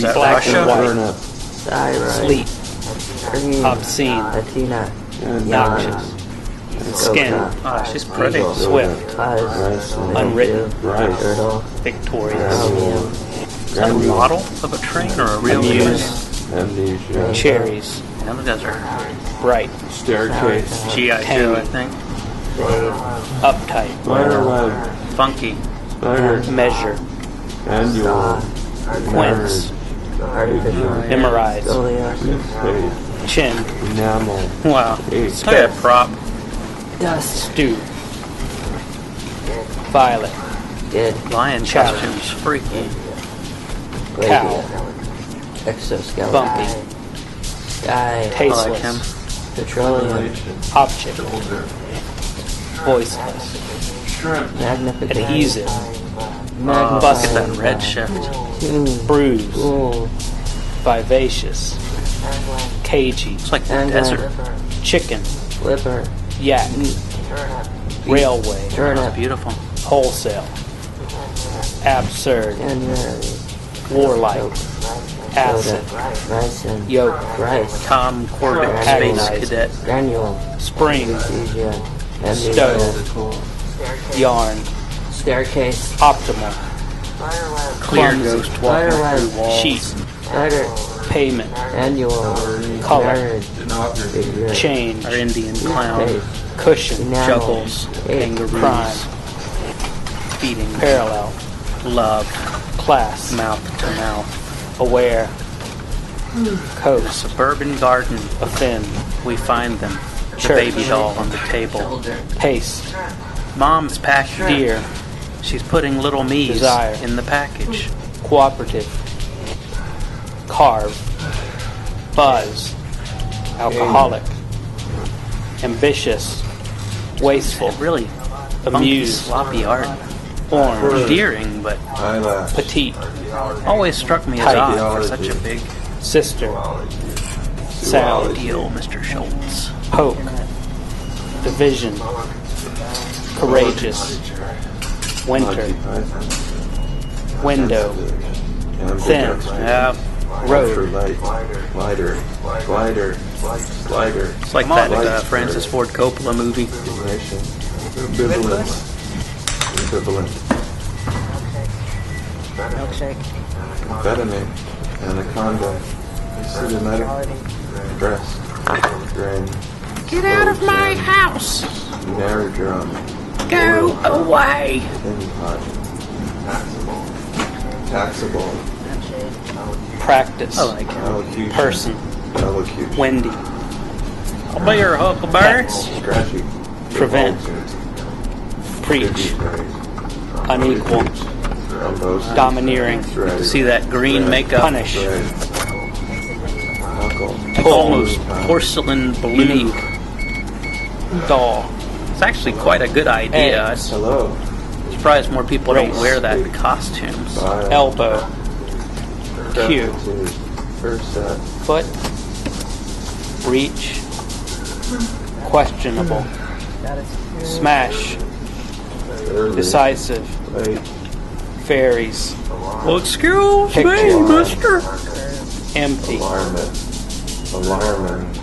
that black and Russia? white, sleep, obscene, noxious, skin, She's pretty. swift, unwritten, victorious, Is that a model of a train or a real train? cherries, Yeah, the desert. bright, Staircase. G.I. Joe, I think. uptight, Funky. measure, Annual. quince, memorize, chin, Enamel. Wow. Look at that prop. stew, violet, Lion Challenge. costumes. Freaky. cow, Exoskeleton. bumpy, I like him. tasteless, Petroleum. object, voiceless, Magnificent. adhesive, Look at busted, that red shift. bruised, Cool. vivacious, cagey, It's like the desert. chicken, Flipper. yak, railway, Turnip. Beautiful. wholesale, absurd, January. warlike, acid, Ricin. yoke, Rice. Tom Corbett, Space Agonizing. Cadet. Granule. spring, Anesthesia. stove, yarn, Staircase. optimal, Clear clumsy, ghost walking Firelight. through walls. sheet, Spider. payment, Annual. Color. Marriage. Figure. change, Our Indian clown. Face. cushion, Enamel. Juggles. Eight. Kangaroos. crime, Feeding. parallel, Love. class, Mouth to mouth. aware, coast, Suburban garden. offend, We find them. The Church. baby doll on the table. paste, Mom's packing. deer, She's putting little me's Desire. in the package. cooperative, carve, buzz, alcoholic, ambitious, wasteful, Really funky, amused, sloppy art. orange, Endearing, but Eyelash. petite, always struck me as Tight. odd for such a big sister, sound, deal, Mr. Schultz. poke, division, courageous, winter, window, thin, Yeah, road, Lighter. Glider. Slider. it's like that Francis Ford Coppola movie. Nation. Ambivalent. Ambivalent. Milkshake. Amphetamine. Anaconda. Acidometric. Breast. Grain. Get out of my house! Narradrum. Go away! Input. Taxable. practice, I like him. Elocution. person, Elocution. windy, I'll be your huckleberry. Scratchy. prevent, preach, unequal, domineering, See that green makeup? punish, It's almost porcelain balloon. unique, doll, It's actually quite a good idea. Eggs. Hello. I'm surprised more people don't Race. wear that in costumes. elbow, cue, First set. foot, reach, questionable, smash, Early. decisive, Late. fairies, Well, excuse Picture. me, mister. empty, Alarmist. Alarming.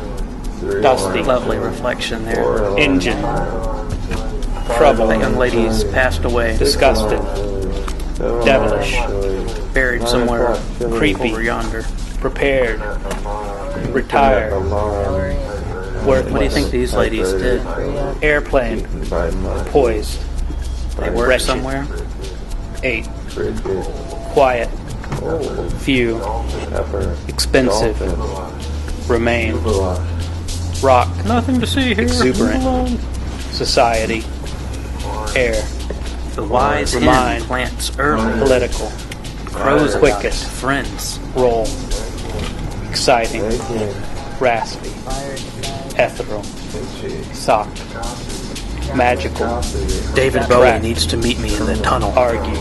Three Dusty. alarm. Lovely reflection there. Four alarm. engine, That trouble, young lady's passed away. disgusted, Seven devilish. alarm. Buried somewhere creepy, over yonder. prepared, retire, Alarm. worthless, What do you think these ladies did? airplane, By my poised, They work Wretched. somewhere? 8, frigid. quiet, few, Pepper. expensive, Dolphin. remain, Blah. rock, Nothing to see here. exuberant, society, air, The wise hen Remind. plants early. political, Crows quickest, friends. roll, exciting, Baking. raspy, ethereal, Itchy. sock, magical, Coffee. David Bowie Crack. needs to meet me in the tunnel. argue,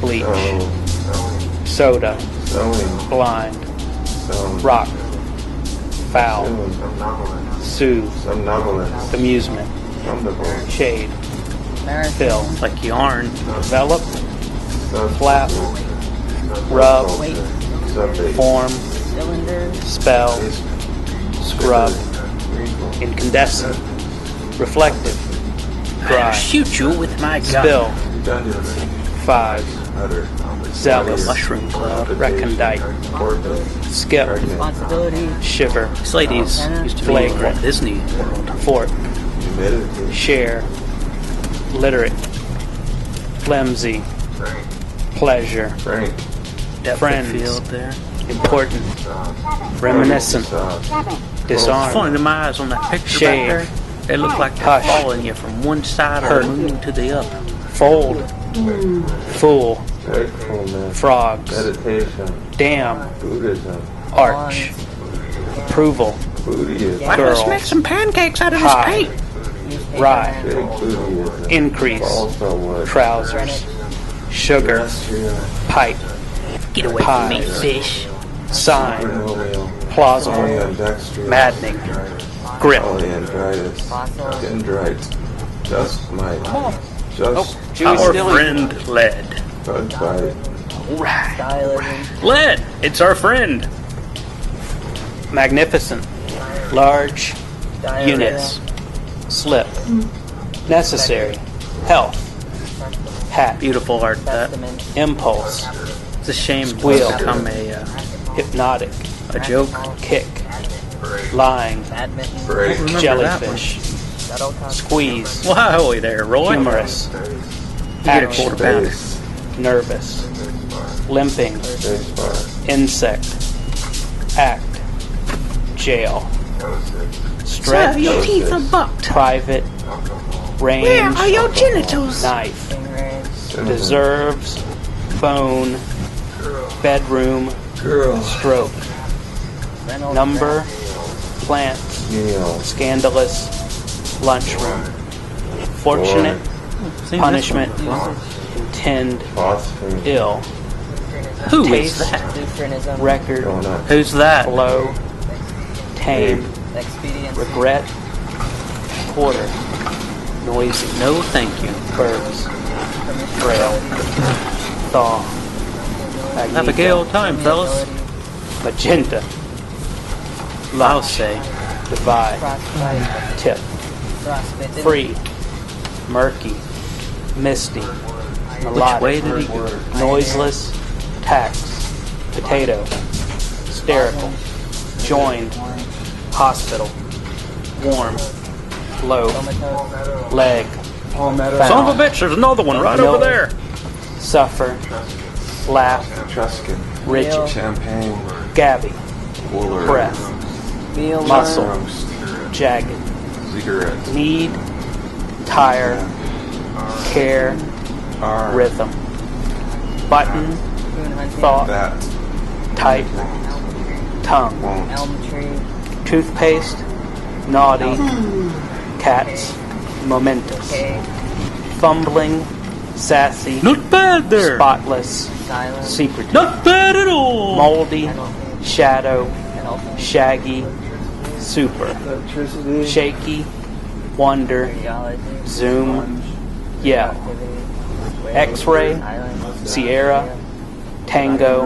bleach, Oh. soda, Sewing. blind, Some. rock, foul, Soon. soothe, Somnolence. amusement, From the board. shade, fill, Like yarn. develop, Substance. flap, rub, Subbase. Form. Cylinder. Spell. Scrub. Incandescent. Reflective. Dry. Shoot you with my gun. Spill. Redundancy. 5. Utter. Zealous. Mushroom cloud. Recondite. Corpus. Skip. Responsibility. Shiver. These ladies used to be in Walt Disney World. Fort. Humidity. Share. Literate. Flimsy. Pleasure. Frank. Depth Friends. of field there. Important. Reminiscent. Funny, Disarm. the eyes on that picture Shave. back there. They look like they're Hush. following you from one side of Hurt. the moon to the other. Fold. Fool. Wakefulness. Frogs. Meditation. Dam. Buddhism. Arch. Approval. Buddhism. Girls. Let's make some pancakes out of Pie. this paint. Rye. Big Buddhism. Increase. Balsa wood. Trousers. Sugar. Terrestrial. Pipe. Get away Pie. from me, fish. Sign. Polynomial. Plausible. Polyandextrous. Maddening. Grip. Polyandritis. Dendrite. Just might. Just Our friend Lead. bug bite. Stylism. Lead! It's our friend. Magnificent. Large. Diarrhea. Units. Slip. Necessary. Health. Hat. Beautiful art, that. Testament. Impulse. It's a shame Squeal. it's become Hypnotic. a joke. Kick. Lying. Badminton. Break. Remember Jellyfish. Shuttlecock. Squeeze. Why there, Roy? Humorous. You get a Action. quarter pounder. Base. Nervous. Limping. Spacebar. Insect. Act. Jail. Stretch. your teeth are bucked. Private. Range. Where are your genitals? Knife. Stingray. Cinnamon. Deserves. Phone. Bedroom. Girl. Stroke. Reynolds. Number. Plant. Meal. Scandalous. Lunchroom. Fortunate. Seen Punishment. this one? Intend. Phosphate. Ill. Who is Taste. that? Lutheranism. Record. Donut. Who's that? Blow. Tame. Expediency. Regret. Quarter. Noisy. No, thank you. Birds. Trail. Thaw. Have a gay old time, fellas. Magenta. I'll say. Divide. Frostbite. Tip. Frostbitten. Free. Murky. Misty. Melodic. way did he go? Noiseless. Tax. Potato. Hysterical. Joined. Hospital. Warm. Low. Comatose. Leg. Son of a Found. bitch, there's another one right Milk. over there. Suffer. Laugh. Etruscan. Rigid. Champagne. Gabby. Wooler. Breath. Meal. Muscle. Roast. Jagged. Cigarette. Need. Tire. Care. R. Rhythm. Button. Moon hunting. Thought. That. Type. Tongue. Won't. Elm tree. Toothpaste. Naughty. Cats. Momentous. Cave. Fumbling. Sassy. Not bad there. Spotless. Silence. Secretive. Not bad at all. Moldy. Penalty. Shadow. Penultimate. Shaggy. Super. Electricity. Shaky. Wonder. Radiology. Zoom. Yell. Activity. Wave. X-ray. Island. Sierra. Tango.